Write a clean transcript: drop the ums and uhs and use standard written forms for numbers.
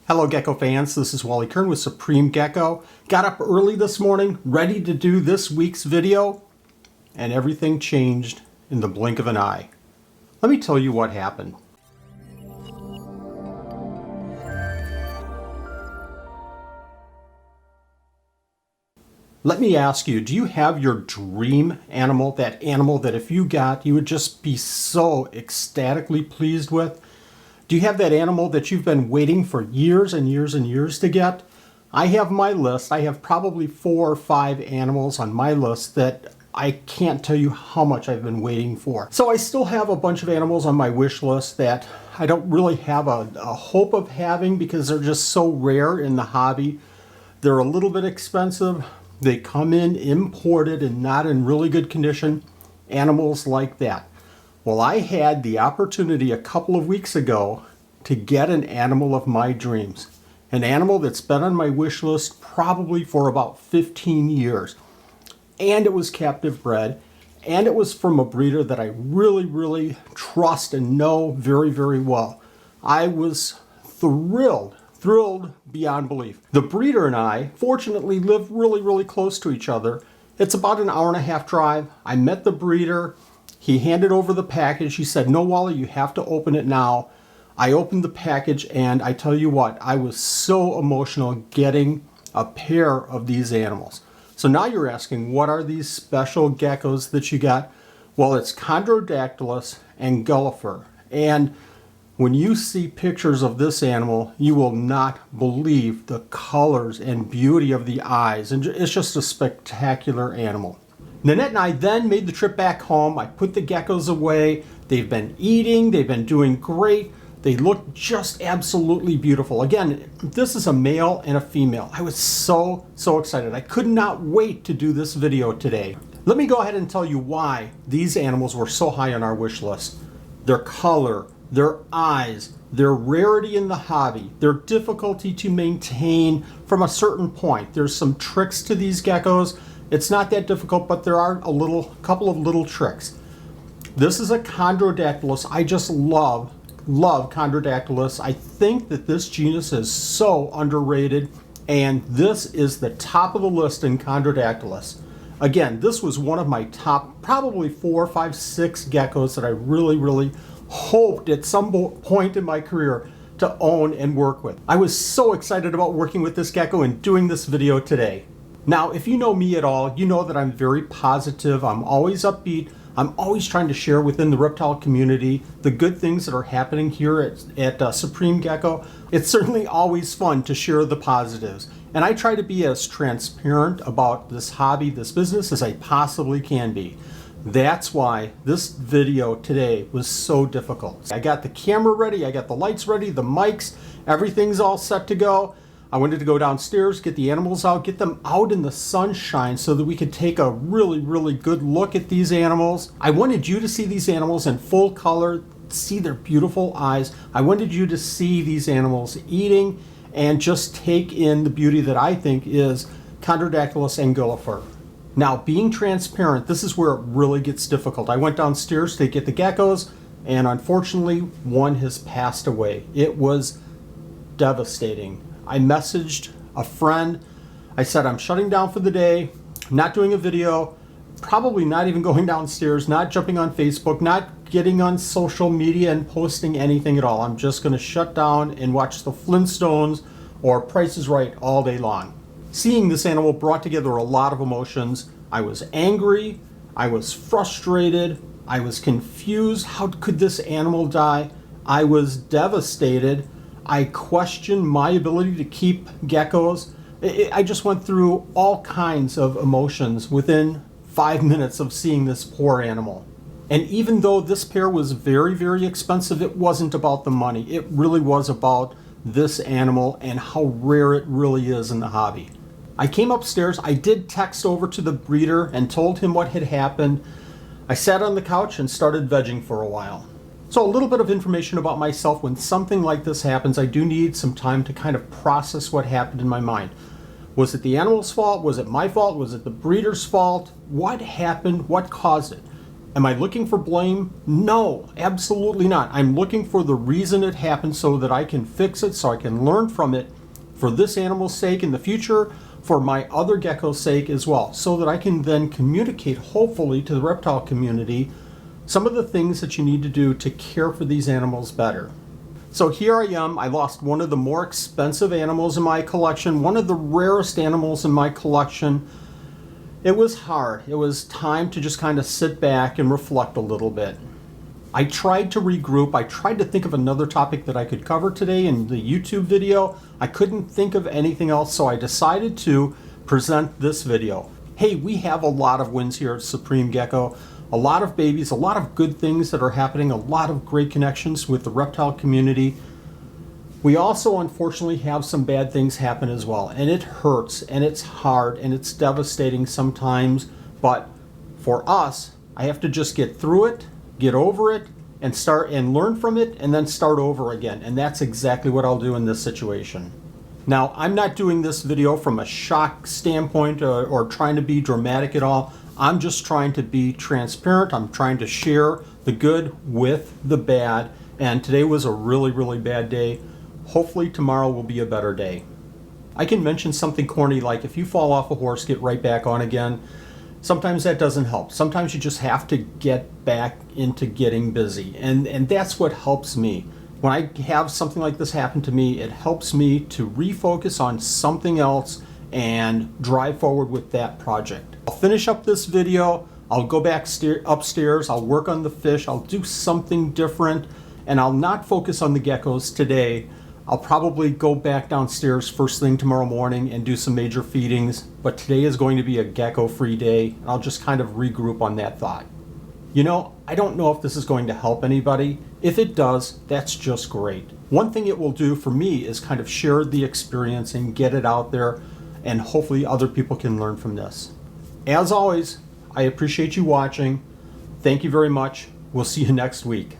Hello Gecko fans, this is Wally Kern with Supreme Gecko. Got up early this morning, ready to do this week's video, and everything changed in the blink of an eye. Let me tell you what happened. Let me ask you, do you have your dream animal, that animal that if you got, you would just be so ecstatically pleased with? Do you have that animal that you've been waiting for years and years and years to get? I have my list. I have probably 4 or 5 animals on my list that I can't tell you how much I've been waiting for. So I still have a bunch of animals on my wish list that I don't really have a hope of having because they're just so rare in the hobby. They're a little bit expensive. They come in imported and not in really good condition. Animals like that. Well, I had the opportunity a couple of weeks ago to get an animal of my dreams. An animal that's been on my wish list probably for about 15 years. And it was captive bred. And it was from a breeder that I really trust and know very, very well. I was thrilled beyond belief. The breeder and I, fortunately, live really close to each other. It's about an hour-and-a-half drive. I met the breeder. He handed over the package. He said, "No, Wally, you have to open it now." I opened the package, and I tell you what, I was so emotional getting a pair of these animals. So now you're asking, what are these special geckos that you got? Well, it's Chondrodactylus and Gulliver. And when you see pictures of this animal, you will not believe the colors and beauty of the eyes. And it's just a spectacular animal. Nanette and I then made the trip back home. I put the geckos away. They've been eating. They've been doing great. They look just absolutely beautiful. Again, this is a male and a female. I was so excited. I could not wait to do this video today. Let me go ahead and tell you why these animals were so high on our wish list. Their color, their eyes, their rarity in the hobby, their difficulty to maintain from a certain point. There's some tricks to these geckos. It's not that difficult, but there are a couple of little tricks. This is a Chondrodactylus. I just love Chondrodactylus. I think that this genus is so underrated, and this is the top of the list in Chondrodactylus. Again, this was one of my top probably 4, 5, 6 geckos that I really hoped at some point in my career to own and work with. I was so excited about working with this gecko and doing this video today. Now, if you know me at all, you know that I'm very positive. I'm always upbeat. I'm always trying to share within the reptile community the good things that are happening here at Supreme Gecko. It's certainly always fun to share the positives. And I try to be as transparent about this hobby, this business, as I possibly can be. That's why this video today was so difficult. I got the camera ready, I got the lights ready, the mics, everything's all set to go. I wanted to go downstairs, get the animals out, get them out in the sunshine so that we could take a really good look at these animals. I wanted you to see these animals in full color, see their beautiful eyes. I wanted you to see these animals eating and just take in the beauty that I think is Chondrodactylus and Gulliver. Now, being transparent, this is where it really gets difficult. I went downstairs to get the geckos, and unfortunately, one has passed away. It was devastating. I messaged a friend. I said, I'm shutting down for the day, not doing a video, probably not even going downstairs, not jumping on Facebook, not getting on social media and posting anything at all. I'm just going to shut down and watch the Flintstones or Price is Right all day long. Seeing this animal brought together a lot of emotions. I was angry, I was frustrated, I was confused. How could this animal die? I was devastated. I questioned my ability to keep geckos. I just went through all kinds of emotions within 5 minutes of seeing this poor animal. And even though this pair was very expensive, it wasn't about the money. It really was about this animal and how rare it really is in the hobby. I came upstairs. I did text over to the breeder and told him what had happened. I sat on the couch and started vegging for a while. So a little bit of information about myself. When something like this happens, I do need some time to kind of process what happened in my mind. Was it the animal's fault? Was it my fault? Was it the breeder's fault? What happened? What caused it? Am I looking for blame? No, absolutely not. I'm looking for the reason it happened so that I can fix it, so I can learn from it for this animal's sake in the future, for my other gecko's sake as well, so that I can then communicate, hopefully, to the reptile community some of the things that you need to do to care for these animals better. So here I am. I lost one of the more expensive animals in my collection, one of the rarest animals in my collection. It was hard. It was time to just kind of sit back and reflect a little bit. I tried to regroup. I tried to think of another topic that I could cover today in the YouTube video. I couldn't think of anything else, so I decided to present this video. Hey, we have a lot of wins here at Supreme Gecko. A lot of babies, a lot of good things that are happening, a lot of great connections with the reptile community. We also unfortunately have some bad things happen as well, and it hurts and it's hard and it's devastating sometimes, but for us, I have to just get through it, get over it, and start and learn from it, and then start over again. And that's exactly what I'll do in this situation. Now, I'm not doing this video from a shock standpoint or trying to be dramatic at all. I'm just trying to be transparent. I'm trying to share the good with the bad. And today was a really, really bad day. Hopefully tomorrow will be a better day. I can mention something corny like if you fall off a horse, get right back on again. Sometimes that doesn't help. Sometimes you just have to get back into getting busy. And that's what helps me. When I have something like this happen to me, it helps me to refocus on something else and drive forward with that project. I'll finish up this video. I'll go back upstairs. I'll work on the fish. I'll do something different. And I'll not focus on the geckos today. I'll probably go back downstairs first thing tomorrow morning and do some major feedings. But today is going to be a gecko-free day. And I'll just kind of regroup on that thought. You know, I don't know if this is going to help anybody. If it does, that's just great. One thing it will do for me is kind of share the experience and get it out there, and hopefully other people can learn from this. As always, I appreciate you watching. Thank you very much. We'll see you next week.